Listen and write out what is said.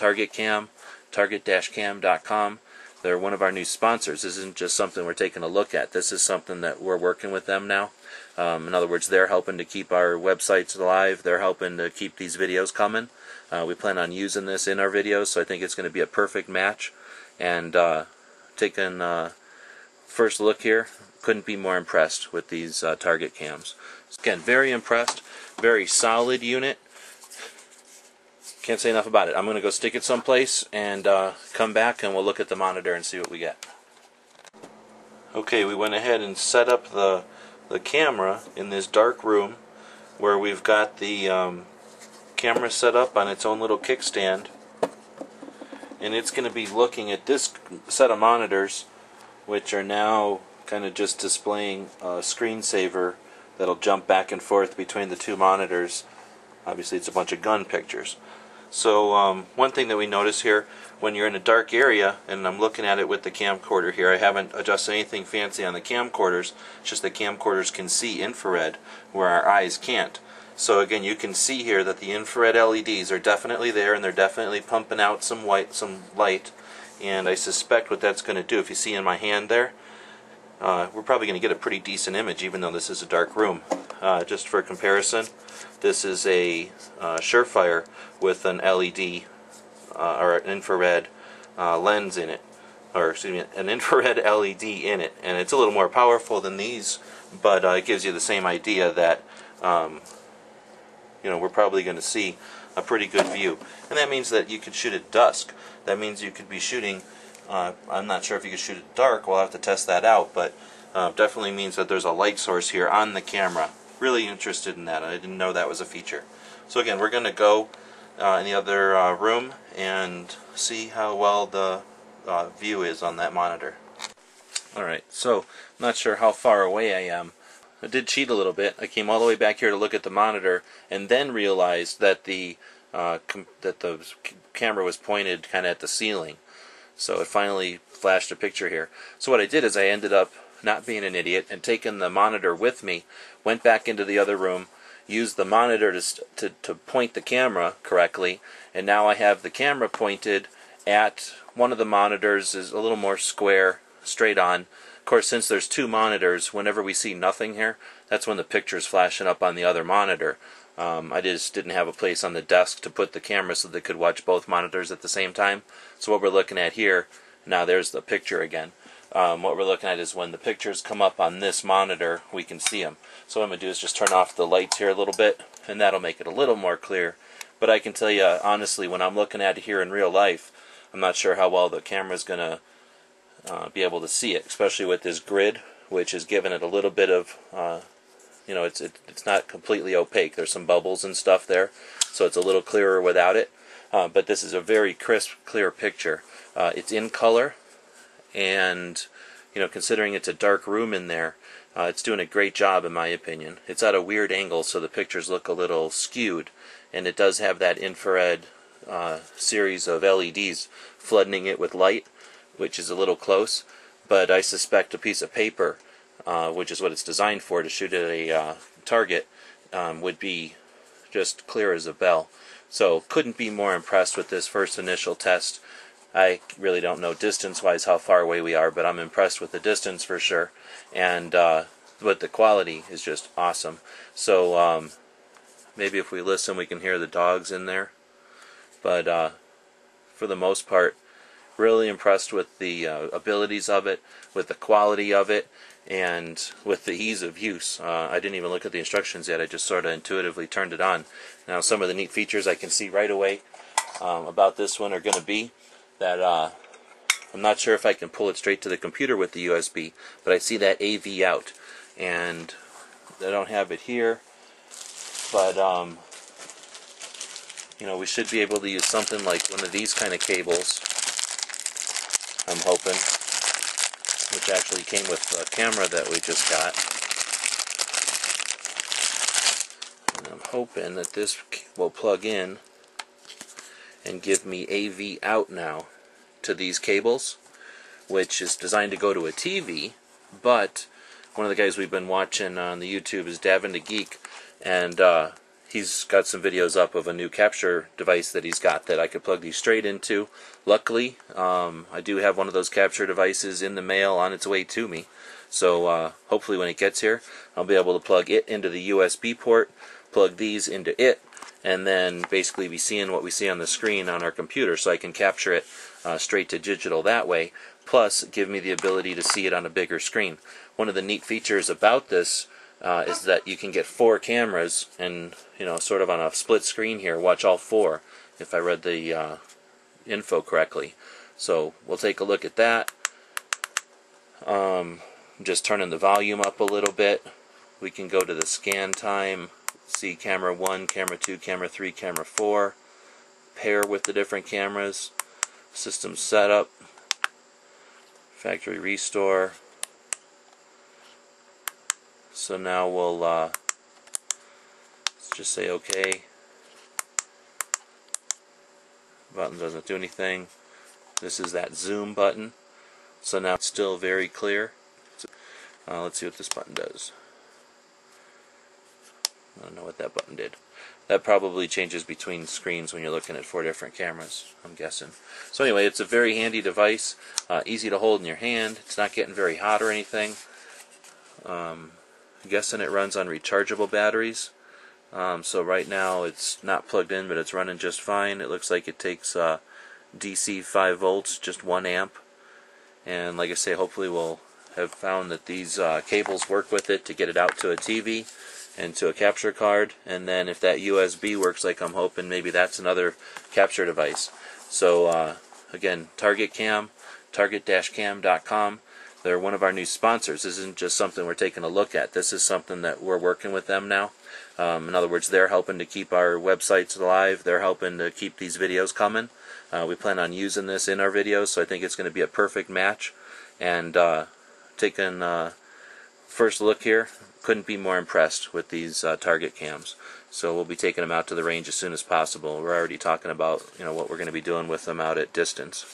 Target Cam, target-cam.com. They're one of our new sponsors. This isn't just something we're taking a look at. This is something that we're working with them now. In other words, they're helping to keep our websites alive. They're helping to keep these videos coming. We plan on using this in our videos, so I think it's going to be a perfect match. And taking first look here, couldn't be more impressed with these Target Cams. Again, very impressed. Very solid unit. Can't say enough about it. I'm going to go stick it someplace and come back and we'll look at the monitor and see what we get. Okay, we went ahead and set up the camera in this dark room where we've got the camera set up on its own little kickstand, and it's going to be looking at this set of monitors, which are now kind of just displaying a screensaver that'll jump back and forth between the two monitors. Obviously it's a bunch of gun pictures. So one thing that we notice here, when you're in a dark area, and I'm looking at it with the camcorder here, I haven't adjusted anything fancy on the camcorders, it's just the camcorders can see infrared where our eyes can't. So again, you can see here that the infrared LEDs are definitely there, and they're definitely pumping out some light, and I suspect what that's going to do, if you see in my hand there, we're probably going to get a pretty decent image even though this is a dark room. Just for comparison, this is a Surefire with an LED or an infrared lens in it, or excuse me, an infrared LED in it, and it's a little more powerful than these, but it gives you the same idea that you know, we're probably going to see a pretty good view. And that means that you could shoot at dusk. That means you could be shooting, I'm not sure if you could shoot at dark, we'll have to test that out, but definitely means that there's a light source here on the camera. Really interested in that. I didn't know that was a feature. So again, we're going to go in the other room and see how well the view is on that monitor. Alright, so I'm not sure how far away I am. I did cheat a little bit. I came all the way back here to look at the monitor and then realized that the camera was pointed kind of at the ceiling. So it finally flashed a picture here. So what I did is I ended up not being an idiot and taking the monitor with me, went back into the other room, used the monitor to point the camera correctly, and now I have the camera pointed at one of the monitors, is a little more square, straight on. Of course, since there's two monitors, whenever we see nothing here, that's when the picture's flashing up on the other monitor. I just didn't have a place on the desk to put the camera so they could watch both monitors at the same time. So what we're looking at here, now there's the picture again. What we're looking at is when the pictures come up on this monitor, we can see them. So what I'm going to do is just turn off the lights here a little bit, and that'll make it a little more clear. But I can tell you, honestly, when I'm looking at it here in real life, I'm not sure how well the camera's going to be able to see it, especially with this grid, which is giving it a little bit of, you know, it's not completely opaque. There's some bubbles and stuff there, so it's a little clearer without it. But this is a very crisp, clear picture. It's in color, and you know, considering it's a dark room in there, it's doing a great job in my opinion. It's at a weird angle, so the pictures look a little skewed, and it does have that infrared series of LEDs flooding it with light, which is a little close, but I suspect a piece of paper, which is what it's designed for, to shoot at a target, would be just clear as a bell. So couldn't be more impressed with this first initial test. I really don't know distance-wise how far away we are, but I'm impressed with the distance for sure, and but the quality is just awesome. So maybe if we listen we can hear the dogs in there, but for the most part, really impressed with the abilities of it, with the quality of it, and with the ease of use. I didn't even look at the instructions yet, I just sort of intuitively turned it on. Now some of the neat features I can see right away about this one are going to be that I'm not sure if I can pull it straight to the computer with the USB, but I see that AV out, and I don't have it here, but you know, we should be able to use something like one of these kind of cables, I'm hoping, which actually came with the camera that we just got. And I'm hoping that this will plug in and give me AV out now to these cables, which is designed to go to a TV, but one of the guys we've been watching on the YouTube is Davin the Geek, and he's got some videos up of a new capture device that he's got that I could plug these straight into. Luckily, I do have one of those capture devices in the mail on its way to me. So hopefully when it gets here, I'll be able to plug it into the USB port, plug these into it, and then basically be seeing what we see on the screen on our computer, so I can capture it straight to digital that way, plus give me the ability to see it on a bigger screen. One of the neat features about this is that you can get 4 cameras and, sort of on a split screen here, watch all 4, if I read the info correctly. So we'll take a look at that. Just turning the volume up a little bit. We can go to the scan time, see camera 1, camera 2, camera 3, camera 4, pair with the different cameras, system setup, factory restore. So now we'll let's just say OK. Button doesn't do anything. This is that zoom button. So now it's still very clear. Let's see what this button does. I don't know what that button did. That probably changes between screens when you're looking at 4 different cameras, I'm guessing. So anyway, it's a very handy device, easy to hold in your hand. It's not getting very hot or anything. I'm guessing it runs on rechargeable batteries. So right now it's not plugged in, but it's running just fine. It looks like it takes DC 5 volts, just 1 amp. And like I say, hopefully we'll have found that these cables work with it to get it out to a TV and to a capture card, and then if that USB works like I'm hoping, maybe that's another capture device. So again, Target Cam, target-cam.com. They're one of our new sponsors. This isn't just something we're taking a look at. This is something that we're working with them now. In other words, they're helping to keep our websites alive. They're helping to keep these videos coming. We plan on using this in our videos, so I think it's going to be a perfect match. And taking first look here, couldn't be more impressed with these Target cams. So we'll be taking them out to the range as soon as possible. We're already talking about what we're going to be doing with them out at distance.